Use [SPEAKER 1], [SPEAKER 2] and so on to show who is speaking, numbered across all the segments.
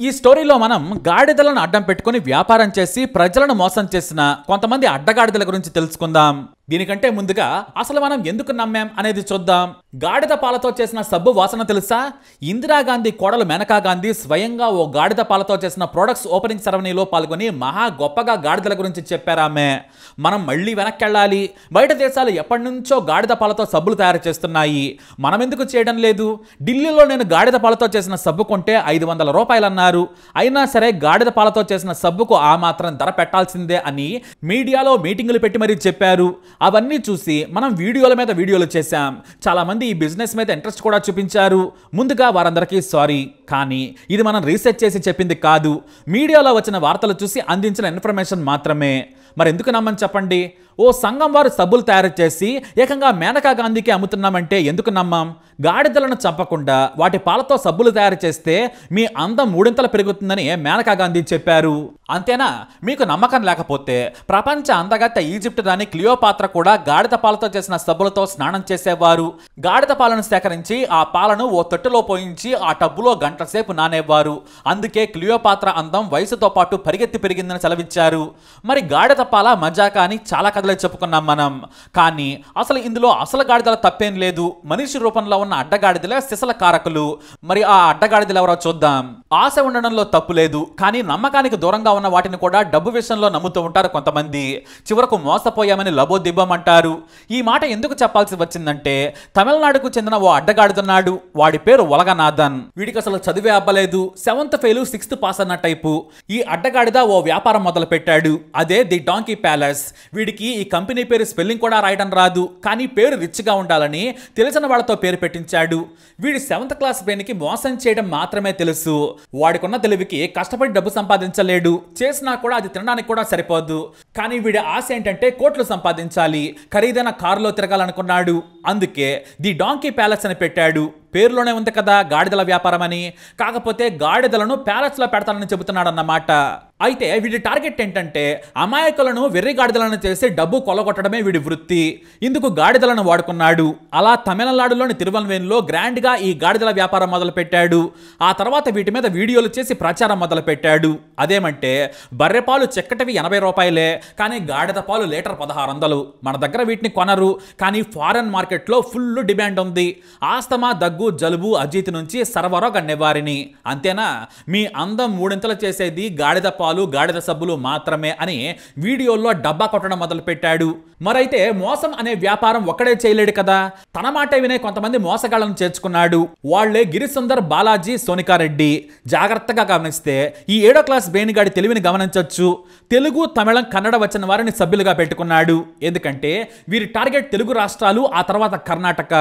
[SPEAKER 1] ఈ స్టోరీలో మనం గాడిదలను అడ్డం పెట్టుకుని వ్యాపారం చేసి ప్రజలను మోసం చేసిన కొంతమంది అడ్డగాడిదల గురించి తెలుసుకుందాం. దీనికంటే ముందుగా అసలు మనం ఎందుకు నమ్మాం అనేది చూద్దాం. గాడిద పాలతో చేసిన సబ్బు వాసన తెలుసా? ఇందిరాగాంధీ కోడలు మేనకా గాంధీ స్వయంగా ఓ గాడిద పాలతో చేసిన ప్రొడక్ట్స్ ఓపెనింగ్ సెరమనీలో పాల్గొని మహా గొప్పగా గాడిదల గురించి చెప్పారామె. మనం మళ్ళీ వెనక్కి వెళ్ళాలి. బయట దేశాలు ఎప్పటి నుంచో గాడిద పాలతో సబ్బులు తయారు చేస్తున్నాయి. మనం ఎందుకు చేయడం లేదు? ఢిల్లీలో నేను గాడిద పాలతో చేసిన సబ్బు కొంటే 500 రూపాయలు అన్నారు. అయినా సరే గాడిద పాలతో చేసిన సబ్బుకు ఆ మాత్రం ధర పెట్టాల్సిందే అని మీడియాలో మీటింగులు పెట్టి మరీ చెప్పారు. అవన్నీ చూసి మనం వీడియోల మీద వీడియోలు చేశాం. చాలా మంది ఈ బిజినెస్ మీద ఇంట్రెస్ట్ కూడా చూపించారు. ముందుగా వారందరికీ సారీ. కానీ ఇది మనం రీసెర్చ్ చేసి చెప్పింది కాదు. మీడియాలో వచ్చిన వార్తలు చూసి అందించిన ఇన్ఫర్మేషన్ మాత్రమే. మరి ఎందుకు నమ్మని చెప్పండి? ఓ సంఘం వారు సబ్బులు తయారు చేసి ఏకంగా మేనకా గాంధీకి అమ్ముతున్నామంటే ఎందుకు నమ్మం? గాడిదలను చంపకుండా వాటి పాలతో సబ్బులు తయారు చేస్తే మీ అందం 3 ఇంతలు పెరుగుతుందని మేనకా గాంధీ చెప్పారు. అంతేనా? మీకు నమ్మకం లేకపోతే ప్రపంచ అందగత్తె ఈజిప్ట్ రాణి క్లియోపాత్ర కూడా గాడిద పాలతో చేసిన సబ్బులతో స్నానం చేసేవారు. గాడిద పాలను సేకరించి ఆ పాలను ఓ తొట్టులో పోయించి ఆ టబ్బులో గంటల సేపు నానేవారు. అందుకే క్లియోపాత్ర అందం వయసుతో పాటు పరిగెత్తి పెరిగిందని సెలవిచ్చారు. మరి గాడిద పాల మజాకా అని చాలా కథలే చెప్పుకున్నాం మనం. కానీ అసలు ఇందులో అసలు గాడిదల తప్పేం లేదు. మనిషి రూపంలో ఉన్న అడ్డగాడిదలే సిసల కారకులు. మరి ఆ అడ్డగాడిదలు ఎవరో చూద్దాం. ఆశ ఉండడంలో తప్పు లేదు. కానీ నమ్మకానికి దూరంగా ఉన్న వాటిని కూడా డబ్బు విషయంలో నమ్ముతూ ఉంటారు కొంతమంది. చివరకు మోసపోయామని లబోదిబ్బమంటారు. ఈ మాట ఎందుకు చెప్పాల్సి వచ్చిందంటే తమిళనాడుకు చెందిన ఓ అడ్డగాడిదున్నాడు. వాడి పేరు ఉలగనాథన్. వీడికి అసలు చదివే అబ్బలేదు. 7th ఫెయిల్ 6th పాస్ అన్న టైపు. ఈ అడ్డగాడిద ఓ వ్యాపారం మొదలు పెట్టాడు. అదే ది డాంకీ ప్యాలెస్. వీడికి ఈ కంపెనీ పేరు స్పెల్లింగ్ కూడా రాయడం రాదు. కానీ పేరు రిచ్గా ఉండాలని తెలిసిన వాళ్ళతో పేరు పెట్టించాడు. వీడి 7th క్లాస్ బ్రెయిన్కి మోసం చేయడం మాత్రమే తెలుసు. వాడికున్న తెలివికి కష్టపడి డబ్బు సంపాదించలేడు. చేసినా కూడా అది తినడానికి కూడా సరిపోదు. కానీ వీడి ఆశ ఏంటంటే కోట్లు సంపాదించాలి. ఖరీదైన కారులో తిరగాలనుకున్నాడు. అందుకే ది డాంకీ ప్యాలెస్ అని పెట్టాడు. పేరులోనే ఉంది కదా గాడిదల వ్యాపారం అని. కాకపోతే గాడిదలను ప్యాలెస్లో పెడతానని చెబుతున్నాడన్నమాట. అయితే వీడి టార్గెట్ ఏంటంటే అమాయకులను వెర్రి గాడిదలను చేసి డబ్బు కొల్లగొట్టడమే వీడి వృత్తి. ఇందుకు గాడిదలను వాడుకున్నాడు. అలా తమిళనాడులోని తిరువల్వేలులో గ్రాండ్గా ఈ గాడిదల వ్యాపారం మొదలు పెట్టాడు. ఆ తర్వాత వీటి మీద వీడియోలు చేసి ప్రచారం మొదలు పెట్టాడు. అదేమంటే బర్రెపాలు చెక్కటివి 80 రూపాయలే. కానీ గాడిద పాలు లీటర్ 1600. మన దగ్గర వీటిని కొనరు. కానీ ఫారెన్ మార్కెట్లో ఫుల్ డిమాండ్ ఉంది. ఆస్తమా, దగ్గు, జలుబు, అజీతి నుంచి సర్వరోగ నివారిణి. అంతేనా? మీ అందం 3 ఇంతలు చేసేది గాడిద పాలు, గాడిద సబ్బులు మాత్రమే అని వీడియోల్లో డబ్బా కొట్టడం మొదలు పెట్టాడు. మరైతే మోసం అనే వ్యాపారం ఒక్కడే చేయలేడు కదా. తన మాట వినే కొంతమంది మోసగాళ్లను చేర్చుకున్నాడు. వాళ్లే గిరిసుందర్, బాలాజీ, సోనికారెడ్డి. జాగ్రత్తగా గమనిస్తే ఈ 7వ క్లాస్ బేనిగాడి తెలివిని గమనించవచ్చు. తెలుగు, తమిళం, కన్నడ వచ్చిన వారిని సభ్యులుగా పెట్టుకున్నాడు. ఎందుకంటే వీరి టార్గెట్ తెలుగు రాష్ట్రాలు, ఆ తర్వాత కర్ణాటక.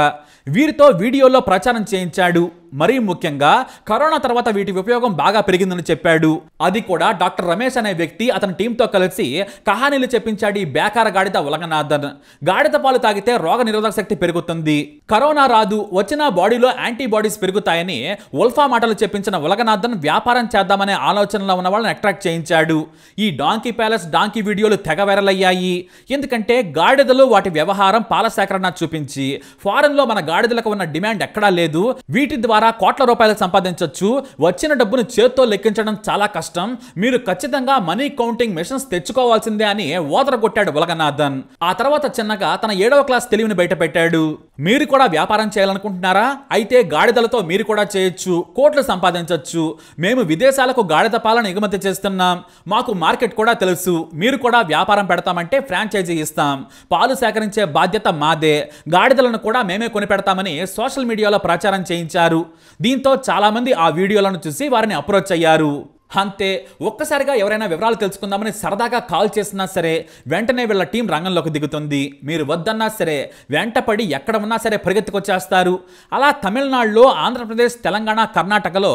[SPEAKER 1] వీరితో వీడియోలో ప్రచారం చేయించాడు. మరీ ముఖ్యంగా కరోనా తర్వాత వీటి ఉపయోగం బాగా పెరిగిందని చెప్పాడు. అది కూడా డాక్టర్ రమేష్ అనే వ్యక్తి అతని టీంతో కలిసి కహానీలు చెప్పించాడు. ఈ బేకార గాడిద ఉలగనాథన్. గాడిద పాలు తాగితే రోగ నిరోధక శక్తి పెరుగుతుంది, కరోనా రాదు, వచ్చిన బాడీలో యాంటీబాడీస్ పెరుగుతాయని ఉల్ఫా మాటలు చెప్పించిన ఉలగనాథన్ వ్యాపారం చేద్దామనే ఆలోచనలో ఉన్న వాళ్ళని అట్రాక్ట్ చేయించాడు. ఈ డాంకీ ప్యాలెస్, డాంకీ వీడియోలు తెగ వైరల్ అయ్యాయి. ఎందుకంటే గాడిదలు, వాటి వ్యవహారం, పాల సేకరణ చూపించి ఫారెన్ లో మన గాడిదలకు ఉన్న డిమాండ్ ఎక్కడా లేదు. వీటి ద్వారా కోట్ల రూపాయలు సంపాదించవచ్చు. వచ్చిన డబ్బును చేత్తో లెక్కించడం చాలా కష్టం. మీరు ఖచ్చితంగా మనీ కౌంటింగ్ మెషిన్స్ తెచ్చుకోవాల్సిందే అని ఓదరగొట్టాడు ఉలగనాథన్. ఆ తర్వాత చిన్నగా తన 7వ క్లాస్ తెలివిని బయట పెట్టాడు. మీరు కూడా వ్యాపారం చేయాలనుకుంటున్నారా? అయితే గాడిదలతో మీరు కూడా చేయొచ్చు, కోట్లు సంపాదించవచ్చు. మేము విదేశాలకు గాడిద పాలను ఎగుమతి చేస్తున్నాం. మాకు మార్కెట్ కూడా తెలుసు. మీరు కూడా వ్యాపారం పెడతామంటే ఫ్రాంచైజీ ఇస్తాం. పాలు సేకరించే బాధ్యత మాదే. గాడిదలను కూడా మేమే కొని పెడతామని సోషల్ మీడియాలో ప్రచారం చేయించారు. దీంతో చాలా మంది ఆ వీడియోలను చూసి వారిని అప్రోచ్ అయ్యారు. అంతే, ఒక్కసారిగా ఎవరైనా వివరాలు తెలుసుకుందామని సరదాగా కాల్ చేసినా సరే వెంటనే వీళ్ళ టీం రంగంలోకి దిగుతుంది. మీరు వద్దన్నా సరే వెంటపడి ఎక్కడ ఉన్నా సరే పరిగెత్తుకొచ్చేస్తారు. అలా తమిళనాడులో, ఆంధ్రప్రదేశ్, తెలంగాణ, కర్ణాటకలో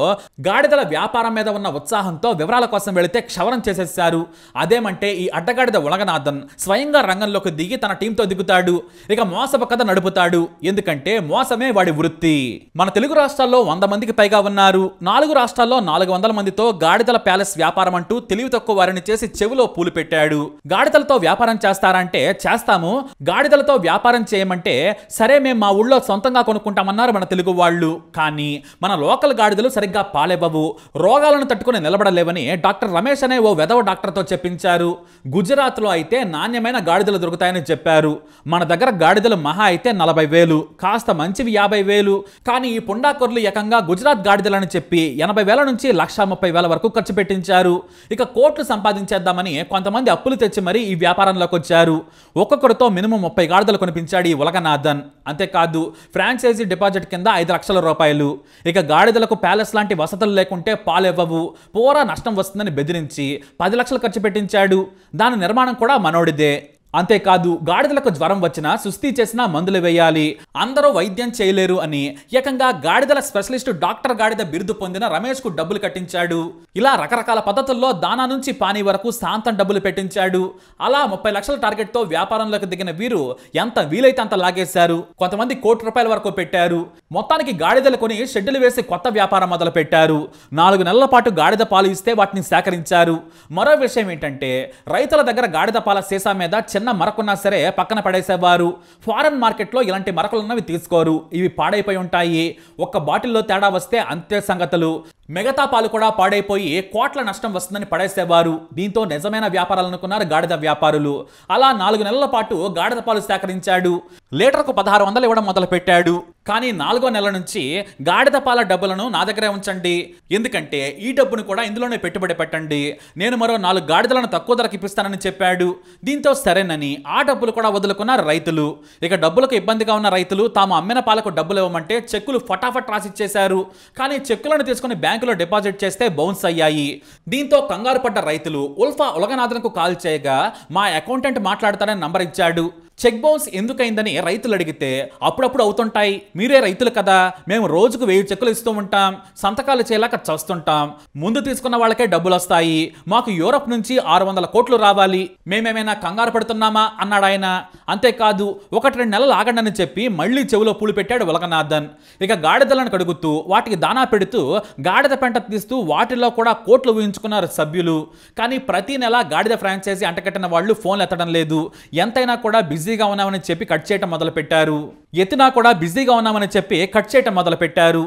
[SPEAKER 1] గాడిదల వ్యాపారం మీద ఉన్న ఉత్సాహంతో వివరాల కోసం వెళితే క్షవరం చేసేశారు. అదేమంటే ఈ అడ్డగాడిద ఉలగనాథన్ స్వయంగా రంగంలోకి దిగి తన టీంతో దిగుతాడు. ఇక మోసపు కథ నడుపుతాడు. ఎందుకంటే మోసమే వాడి వృత్తి. మన తెలుగు రాష్ట్రాల్లో 100 మందికి పైగా ఉన్నారు. 4 రాష్ట్రాల్లో 400 మందితో గాడిద గాడిదల ప్యాలెస్ వ్యాపారం అంటూ తెలివి తక్కువ వారిని చేసి చెవిలో పూలు పెట్టాడు. గాడిదలతో వ్యాపారం చేస్తారంటే చేస్తాము, గాడిదలతో వ్యాపారం చేయమంటే సరే మేము మా ఊళ్ళో సొంతంగా కొనుక్కుంటామన్నారు మన తెలుగు వాళ్ళు. కానీ మన లోకల్ గాడిదలు సరిగ్గా పాలెవ్వవు, రోగాలను తట్టుకుని నిలబడలేవని డాక్టర్ రమేష్ అనే ఓ వెధవ డాక్టర్తో చెప్పించారు. గుజరాత్లో అయితే నాణ్యమైన గాడిదలు దొరుకుతాయని చెప్పారు. మన దగ్గర గాడిదలు మహా అయితే 40,000, కాస్త మంచివి 50,000. కానీ ఈ పుండాకొర్లు ఏకంగా గుజరాత్ గాడిదలని చెప్పి 80,000 నుంచి 130,000 వరకు ఖర్చు పెట్టించారు. ఇక కోట్లు సంపాదించేద్దామని కొంతమంది అప్పులు తెచ్చి మరీ ఈ వ్యాపారంలోకి వచ్చారు. ఒక్కొక్కరితో మినిమం 30 గాడిదలు కొనిపించాడు ఈ ఉలగనాథన్. అంతేకాదు ఫ్రాంచైజీ డిపాజిట్ కింద 5 లక్షల రూపాయలు. ఇక గాడిదలకు ప్యాలెస్ లాంటి వసతులు లేకుంటే పాలెవ్వవు, పూరా నష్టం వస్తుందని బెదిరించి 10 లక్షలు ఖర్చు పెట్టించాడు. దాని నిర్మాణం కూడా మనోడిదే. అంతేకాదు గాడిదలకు జ్వరం వచ్చినా సుస్థి చేసినా మందులు వేయాలి, అందరూ వైద్యం చేయలేరు అని ఏకంగా గాడిదల స్పెషలిస్ట్ డాక్టర్ గాడిద బిరుదు పొందిన రమేష్ కు డబ్బులు కట్టించాడు. ఇలా రకరకాల పద్ధతుల్లో దానా నుంచి పానీ వరకు శాంతం డబ్బులు పెట్టించాడు. అలా 30 లక్షల టార్గెట్ తో వ్యాపారంలోకి దిగిన వీరు ఎంత వీలైతే అంత లాగేశారు. కొంతమంది ₹1,00,00,000 వరకు పెట్టారు. మొత్తానికి గాడిదలు కొని షెడ్యూల్ వేసి కొత్త వ్యాపారం మొదలు పెట్టారు. 4 నెలల పాటు గాడిద పాలు ఇస్తే వాటిని సేకరించారు. మరో విషయం ఏంటంటే రైతుల దగ్గర గాడిద పాల సీసా మీద చిన్న మరకున్నా సరే పక్కన పడేసేవారు. ఫారెన్ మార్కెట్లో ఇలాంటి మరకలున్నవి తీసుకోరు, ఇవి పాడైపోయి ఉంటాయి. ఒక్క బాటిల్లో తేడా వస్తే అంతే సంగతులు. మిగతా పాలు కూడా పాడైపోయి కోట్ల నష్టం వస్తుందని పడేసేవారు. దీంతో నిజమైన వ్యాపారాలు అనుకున్నారు గాడిద వ్యాపారులు. అలా 4 నెలల పాటు గాడిద పాలు సేకరించాడు. లీటర్కు 1600 ఇవ్వడం మొదలు పెట్టాడు. కానీ 4వ నెల నుంచి గాడిద పాల డబ్బులను నా దగ్గరే ఉంచండి, ఎందుకంటే ఈ డబ్బును కూడా ఇందులోనే పెట్టుబడి పెట్టండి, నేను మరో 4 గాడిదలను తక్కువ ధరకు ఇప్పిస్తానని చెప్పాడు. దీంతో సరేనని ఆ డబ్బులు కూడా వదులుకున్నారు రైతులు. ఇక డబ్బులకు ఇబ్బందిగా ఉన్న రైతులు తాము అమ్మిన పాలకు డబ్బులు ఇవ్వమంటే చెక్కులు ఫటాఫట్ రాసిచ్చేశారు. కానీ చెక్కులను తీసుకుని బ్యాంకులో డిపాజిట్ చేస్తే బౌన్స్ అయ్యాయి. దీంతో కంగారు పడ్డ రైతులు ఉలగనాథన్కు కాల్ చేయగా మా అకౌంటెంట్ మాట్లాడతానని నంబర్ ఇచ్చాడు. చెక్ బౌన్స్ ఎందుకైందని రైతులు అడిగితే అప్పుడప్పుడు అవుతుంటాయి, మీరే రైతులు కదా, మేము రోజుకు 1000 చెక్కులు ఇస్తూ ఉంటాం, సంతకాలు చేయలేక చస్తుంటాం, ముందు తీసుకున్న వాళ్ళకే డబ్బులు వస్తాయి, మాకు యూరప్ నుంచి 600 కోట్లు రావాలి, మేమేమైనా కంగారు పడుతున్నామా అన్నాడు ఆయన. అంతేకాదు 1-2 నెలలు ఆగండి చెప్పి మళ్ళీ చెవిలో పూలు పెట్టాడు ఉలగనాథన్. ఇక గాడిదలను కడుగుతూ వాటికి దానా పెడుతూ గాడిద పెంట తీస్తూ వాటిల్లో కూడా కోట్లు ఊహించుకున్నారు సభ్యులు. కానీ ప్రతి నెల గాడిద ఫ్రాంచైజీ అంటకట్టిన వాళ్ళు ఫోన్లు ఎత్తడం లేదు. ఎంతైనా కూడా బిజీగా ఉన్నామని చెప్పి కట్ చేయటం మొదలు పెట్టారు. ఎత్తినా కూడా బిజీగా ఉన్నామని చెప్పి కట్ చేయటం మొదలు పెట్టారు.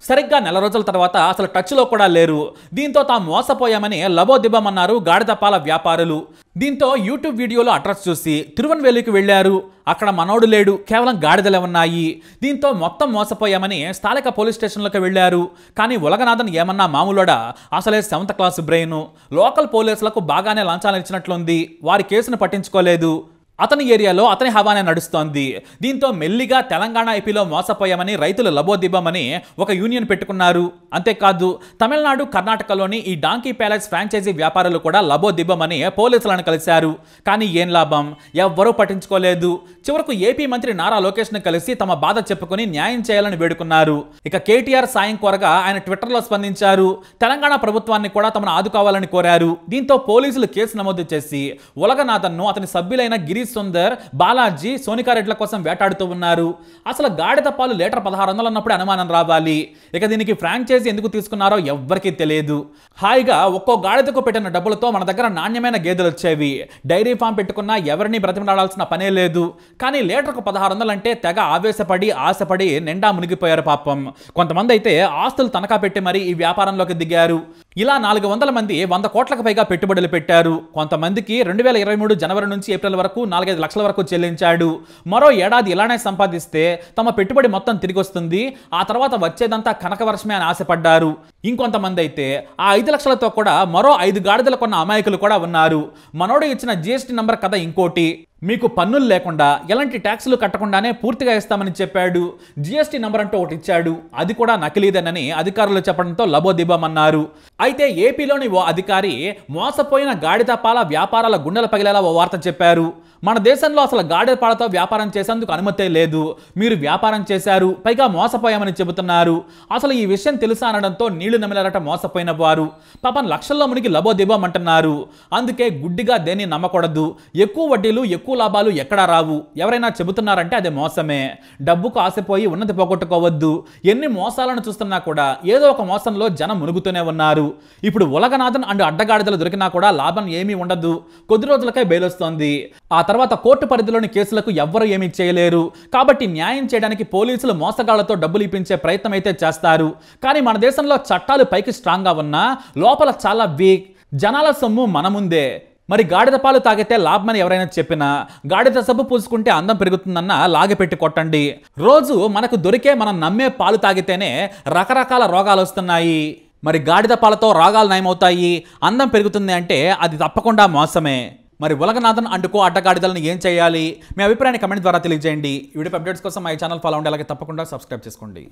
[SPEAKER 1] సరిగ్గా నెల రోజుల తర్వాత అసలు టచ్లో కూడా లేరు. దీంతో తాము మోసపోయామని లబోదిబ్బమన్నారు గాడిద పాల వ్యాపారులు. దీంతో యూట్యూబ్ వీడియోలో అడ్రస్ చూసి తిరువన్వేలికి వెళ్లారు. అక్కడ మనోడు లేడు, కేవలం గాడిదలే ఉన్నాయి. దీంతో మొత్తం మోసపోయామని స్థానిక పోలీస్ స్టేషన్లోకి వెళ్లారు. కానీ ఉలగనాథన్ ఏమన్నా మామూలుడా, అసలే 7th క్లాస్ బ్రెయిన్. లోకల్ పోలీసులకు బాగానే లంచాలు ఇచ్చినట్లుంది, వారి కేసును పట్టించుకోలేదు. అతని ఏరియాలో అతని హవానే నడుస్తోంది. దీంతో మెల్లిగా తెలంగాణ ఏపీలో మోసపోయామని రైతులు లబోదిబ్బమని ఒక యూనియన్ పెట్టుకున్నారు. అంతేకాదు తమిళనాడు, కర్ణాటకలోని ఈ డాంకీ ప్యాలెస్ ఫ్రాంచైజీ వ్యాపారులు కూడా లబోదిబ్బమని పోలీసులను కలిశారు. కానీ ఏం లాభం, ఎవ్వరూ పట్టించుకోలేదు. చివరకు ఏపీ మంత్రి నారా లోకేష్ను కలిసి తమ బాధ చెప్పుకుని న్యాయం చేయాలని వేడుకున్నారు. ఇక కేటీఆర్ సాయం కోరగా ఆయన ట్విట్టర్లో స్పందించారు. తెలంగాణ ప్రభుత్వాన్ని కూడా తమను ఆదుకోవాలని కోరారు. దీంతో పోలీసులు కేసు నమోదు చేసి ఉలగనాథన్ను అతని సభ్యులైన గిరీష్ సుందర్, బాలాజీ, సోనికారెడ్ల కోసం వేటాడుతూ ఉన్నారు. అసలు గాడిద పాలు లీటర్ 1600 అన్నప్పుడు అనుమానం రావాలి. ఇక దీనికి ఫ్రాంచైజీ ఎందుకు తీసుకున్నారో ఎవ్వరికీ తెలియదు. హాయిగా ఒక్కో గాడిదకు పెట్టిన డబ్బులతో మన దగ్గర నాణ్యమైన గేదెలు వచ్చేవి. డైరీ ఫామ్ పెట్టుకున్నా ఎవరిని బ్రతిమలాడాల్సిన పనే లేదు. కానీ లీటర్కు 1600 అంటే తెగ ఆవేశపడి ఆశపడి నిండా మునిగిపోయారు పాపం. కొంతమంది అయితే ఆస్తులు తనఖా పెట్టి మరీ ఈ వ్యాపారంలోకి దిగారు. ఇలా 400 మంది 100 కోట్లకు పైగా పెట్టుబడులు పెట్టారు. కొంతమందికి 2023 జనవరి నుంచి ఏప్రిల్ వరకు 4-5 లక్షల వరకు చెల్లించాడు. మరో ఏడాది ఇలానే సంపాదిస్తే తమ పెట్టుబడి మొత్తం తిరిగి వస్తుంది, ఆ తర్వాత వచ్చేదంతా కనకవర్షమే అని ఆశపడ్డారు. ఇంకొంతమంది అయితే ఆ 5 లక్షలతో కూడా మరో 5 గాడిదలు కొన్న అమాయకులు కూడా ఉన్నారు. మనోడు ఇచ్చిన GST నంబర్ కథ ఇంకోటి. మీకు పన్నులు లేకుండా ఎలాంటి ట్యాక్సులు కట్టకుండానే పూర్తిగా ఇస్తామని చెప్పాడు. GST నంబర్ అంటూ ఒకటి ఇచ్చాడు, అది కూడా నకిలీదేనని అధికారులు చెప్పడంతో లబోదిబ్బమన్నారు. అయితే ఏపీలోని ఓ అధికారి మోసపోయిన గాడిద పాల వ్యాపారాల గుండెల పగిలేలా ఓ వార్త చెప్పారు. మన దేశంలో అసలు గాడిద పాలతో వ్యాపారం చేసేందుకు అనుమతే లేదు, మీరు వ్యాపారం చేశారు, పైగా మోసపోయామని చెబుతున్నారు. అసలు ఈ విషయం తెలుసా అనడంతో నీళ్లు నమిలారట మోసపోయిన వారు. పాపం లక్షల్లో మునిగి లబోదిబ్బమంటున్నారు. అందుకే గుడ్డిగా దేన్ని నమ్మకూడదు. ఎక్కువ వడ్డీలు ఎక్కువ ఎక్కువ లాభాలు ఎక్కడా రావు. ఎవరైనా చెబుతున్నారంటే అది మోసమే. డబ్బుకు ఆశపోయి ఉన్నతి పోగొట్టుకోవద్దు. ఎన్ని మోసాలను చూస్తున్నా కూడా ఏదో ఒక మోసంలో జనం మునుగుతూనే ఉన్నారు. ఇప్పుడు ఉలగనాథన్ అండ్ అడ్డగాడిదలు దొరికినా కూడా లాభం ఏమీ ఉండదు. కొద్ది రోజులకే బెయిల్ వస్తోంది. ఆ తర్వాత కోర్టు పరిధిలోని కేసులకు ఎవ్వరూ ఏమీ చేయలేరు. కాబట్టి న్యాయం చేయడానికి పోలీసులు మోసగాళ్లతో డబ్బులు ఇప్పించే ప్రయత్నం అయితే చేస్తారు. కానీ మన దేశంలో చట్టాలు పైకి స్ట్రాంగ్గా ఉన్నా లోపల చాలా వీక్. జనాల సొమ్ము మన ముందే. మరి గాడిద పాలు తాగితే లాభమని ఎవరైనా చెప్పినా, గాడిద సబ్బు పూసుకుంటే అందం పెరుగుతుందన్న లాగిపెట్టి కొట్టండి. రోజు మనకు దొరికే మనం నమ్మే పాలు తాగితేనే రకరకాల రోగాలు వస్తున్నాయి. మరి గాడిద పాలతో రోగాలు నయమవుతాయి, అందం పెరుగుతుంది అంటే అది తప్పకుండా మోసమే. మరి ఉలగనాథన్ అంటుకో అడ్డగాడిదలను ఏం చేయాలి? మీ అభిప్రాయాన్ని కమెంట్ ద్వారా తెలియజేయండి. ఈ వీడియో అప్డేట్స్ కోసం మా ఛానల్ ఫాలో అవ్వండి. అలాగే తప్పకుండా సబ్స్క్రైబ్ చేసుకోండి.